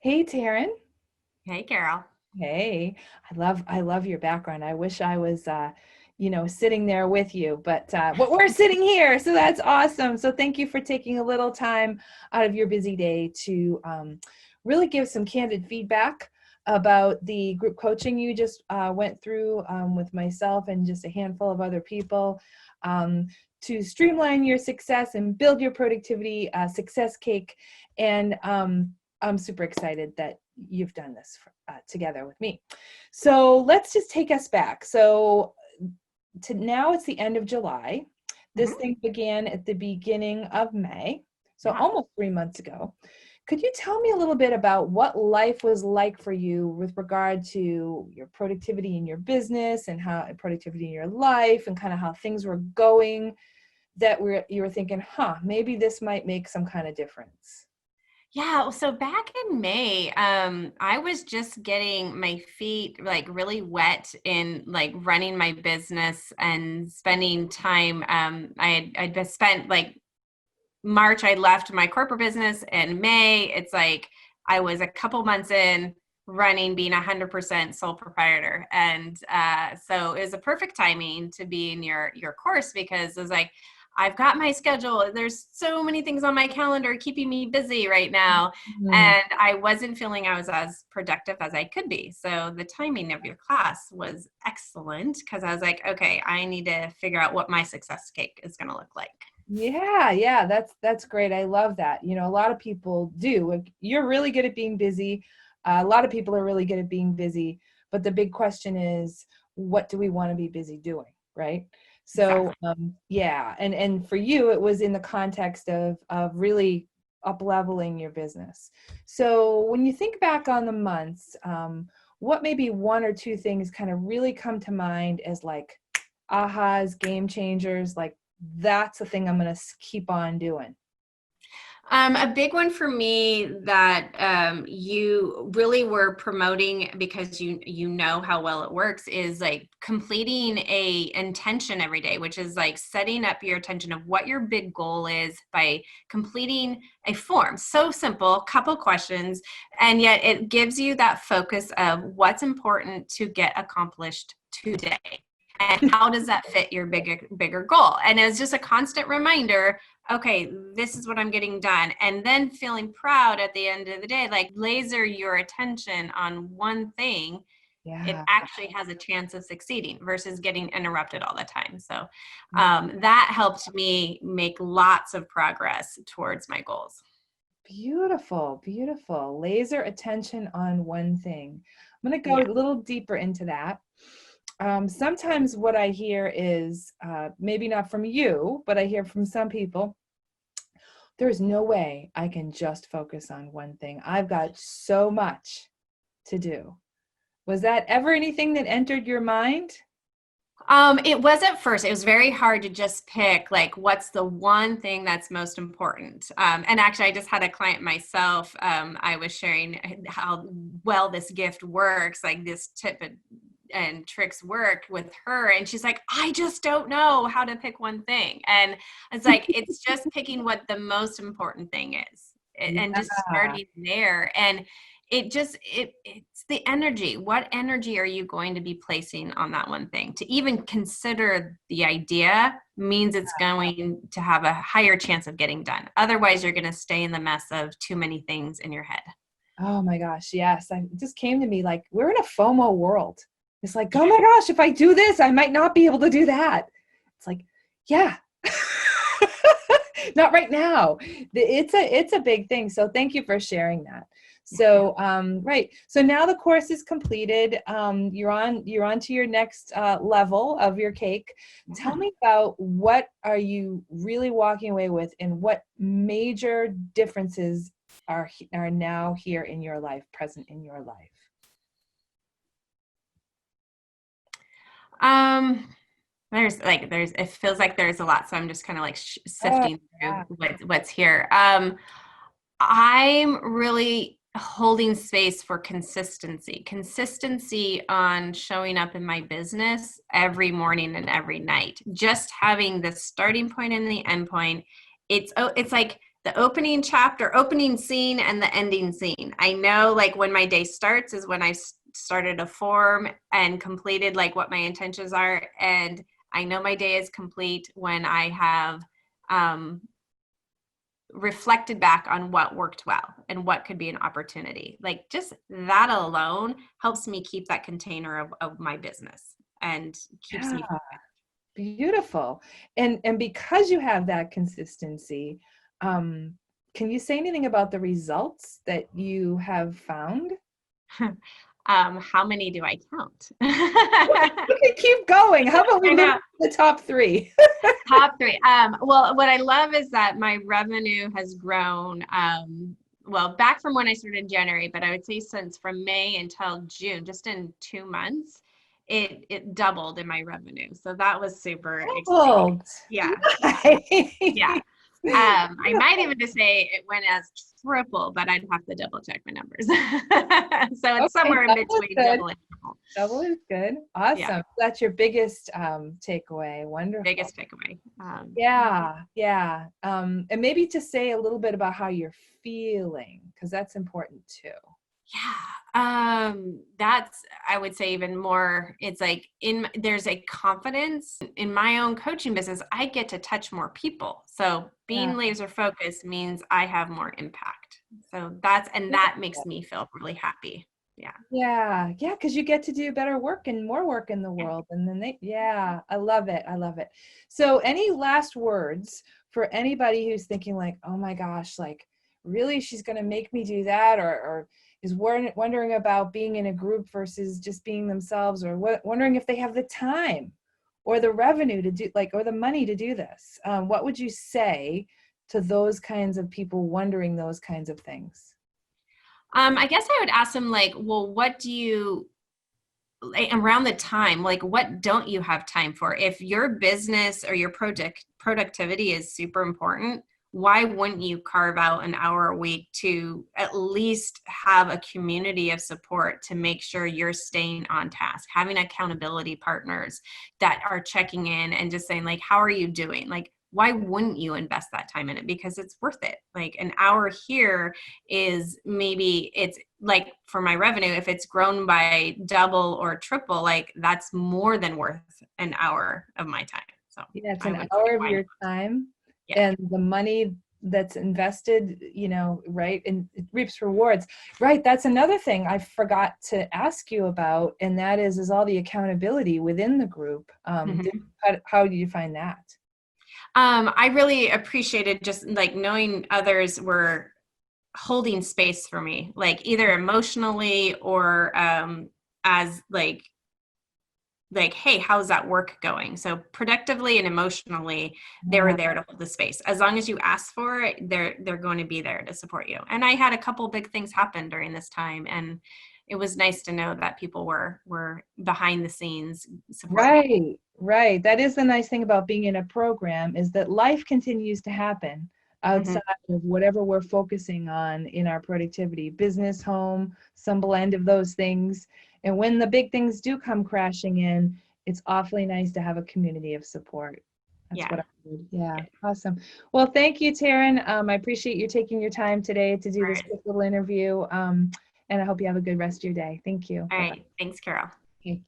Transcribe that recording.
Hey, Taryn. Hey, Carol. Hey, I love your background. I wish I was sitting there with you, but we're sitting here, so that's awesome. So thank you for taking a little time out of your busy day to really give some candid feedback about the group coaching you just went through with myself and just a handful of other people um, to streamline your success and build your productivity success cake. And I'm super excited that you've done this together with me. So let's just take us back. So to now it's the end of July. This thing began at the beginning of May, so Yeah. almost 3 months ago. Could you tell me a little bit about what life was like for you with regard to your productivity in your business and how productivity in your life and kind of how things were going that you were thinking, maybe this might make some kind of difference? Yeah. So back in May, I was just getting my feet like really wet in like running my business and spending time. I'd been spent like March, I left my corporate business. In May, it's like I was a couple months in running, being 100% sole proprietor. And so it was a perfect timing to be in your course because it was like, I've got my schedule. There's so many things on my calendar keeping me busy right now. Mm. And I wasn't feeling I was as productive as I could be. So the timing of your class was excellent because I was like, okay, I need to figure out what my success cake is going to look like. Yeah, that's great. I love that. A lot of people do. Like, you're really good at being busy. A lot of people are really good at being busy, but the big question is, what do we want to be busy doing, right? So, Exactly. yeah, and for you, it was in the context of really up leveling your business. So, when you think back on the months, what maybe one or two things kind of really come to mind as like ahas, game changers, like that's the thing I'm going to keep on doing? A big one for me that you really were promoting because you know how well it works is like completing a intention every day, which is like setting up your intention of what your big goal is by completing a form. So simple, couple questions, and yet it gives you that focus of what's important to get accomplished today. And how does that fit your bigger goal? And it's just a constant reminder, okay, this is what I'm getting done. And then feeling proud at the end of the day, like laser your attention on one thing, it Yeah. actually has a chance of succeeding versus getting interrupted all the time. So that helped me make lots of progress towards my goals. Beautiful, beautiful. Laser attention on one thing. I'm going to go Yeah. a little deeper into that. Sometimes what I hear is maybe not from you, but I hear from some people, there's no way I can just focus on one thing. I've got so much to do. Was that ever anything that entered your mind? It was at first. It was very hard to just pick like what's the one thing that's most important. And actually, I just had a client myself. I was sharing how well this gift works, like this tip and tricks work with her, and she's like, I just don't know how to pick one thing. And it's like it's just picking what the most important thing is, and just Yeah. starting there. And it's the energy. What energy are you going to be placing on that one thing? To even consider the idea means it's going to have a higher chance of getting done. Otherwise, you're going to stay in the mess of too many things in your head. Oh my gosh, yes. It just came to me like we're in a FOMO world. It's like, oh my gosh, if I do this, I might not be able to do that. It's like, yeah. Not right now. It's a big thing. So thank you for sharing that. So right. So now the course is completed. You're on to your next level of your cake. Tell Yeah. me about what are you really walking away with and what major differences are now here in your life, present in your life. Um, there's it feels like there's a lot, so I'm just kind of like Oh, sifting through yeah. what's here. I'm really holding space for consistency on showing up in my business every morning and every night. Just having the starting point and the end point. It's like the opening chapter, opening scene, and the ending scene. I know like when my day starts is when I started a form and completed like what my intentions are. And I know my day is complete when I have reflected back on what worked well and what could be an opportunity. Like just that alone helps me keep that container of my business and keeps Yeah, me. beautiful. And because you have that consistency, can you say anything about the results that you have found? How many do I count? You can keep going. How about we I move know. to the top three? Top three. Well, what I love is that my revenue has grown. Well, back from when I started in January, but I would say since from May until June, just in 2 months, it doubled in my revenue. So that was super exciting. Oh, Yeah, yeah. nice. I might even just say it went as triple, but I'd have to double check my numbers. So it's Okay, somewhere in double is between good. double and triple. Double is good. Yeah, Awesome. That's your biggest takeaway. Wonderful. biggest takeaway. Yeah, yeah. And maybe to say a little bit about how you're feeling, because that's important too. Yeah, that's, I would say even more, it's like there's a confidence in my own coaching business. I get to touch more people. So Yeah. being laser focused means I have more impact. So that makes me feel really happy. Yeah. Yeah, yeah, because you get to do better work and more work in the world. And then yeah, I love it. I love it. So any last words for anybody who's thinking like, oh my gosh, like really she's going to make me do that, or is wondering about being in a group versus just being themselves, or wondering if they have the time or the revenue to do like, or the money to do this. What would you say to those kinds of people wondering those kinds of things? I guess I would ask them like, well, what do you like, around the time, like what don't you have time for? If your business or your productivity is super important, why wouldn't you carve out an hour a week to at least have a community of support to make sure you're staying on task, having accountability partners that are checking in and just saying like, how are you doing? Like, why wouldn't you invest that time in it? Because it's worth it. Like an hour here is maybe it's like for my revenue, if it's grown by double or triple, like that's more than worth an hour of my time. So Yeah, it's I an would say hour of why your not? time, Yeah. and the money that's invested, right, and it reaps rewards. Right, that's another thing I forgot to ask you about, and that is all the accountability within the group. Mhm. How do you find that? I really appreciated just like knowing others were holding space for me, like either emotionally or as like, hey, how's that work going? So productively and emotionally, they were Yeah. there to hold the space. As long as you ask for it, they're going to be there to support you. And I had a couple big things happen during this time, and it was nice to know that people were behind the scenes supporting me. Right, right. That is the nice thing about being in a program, is that life continues to happen Mhm. outside of whatever we're focusing on in our productivity, business, home, some blend of those things. And when the big things do come crashing in, it's awfully nice to have a community of support. That's Yeah. what I heard. Yeah, awesome. Well, thank you, Taryn. I appreciate you taking your time today to do All this right. quick little interview. And I hope you have a good rest of your day. Thank you. All Bye-bye. right. Thanks, Carol. Okay.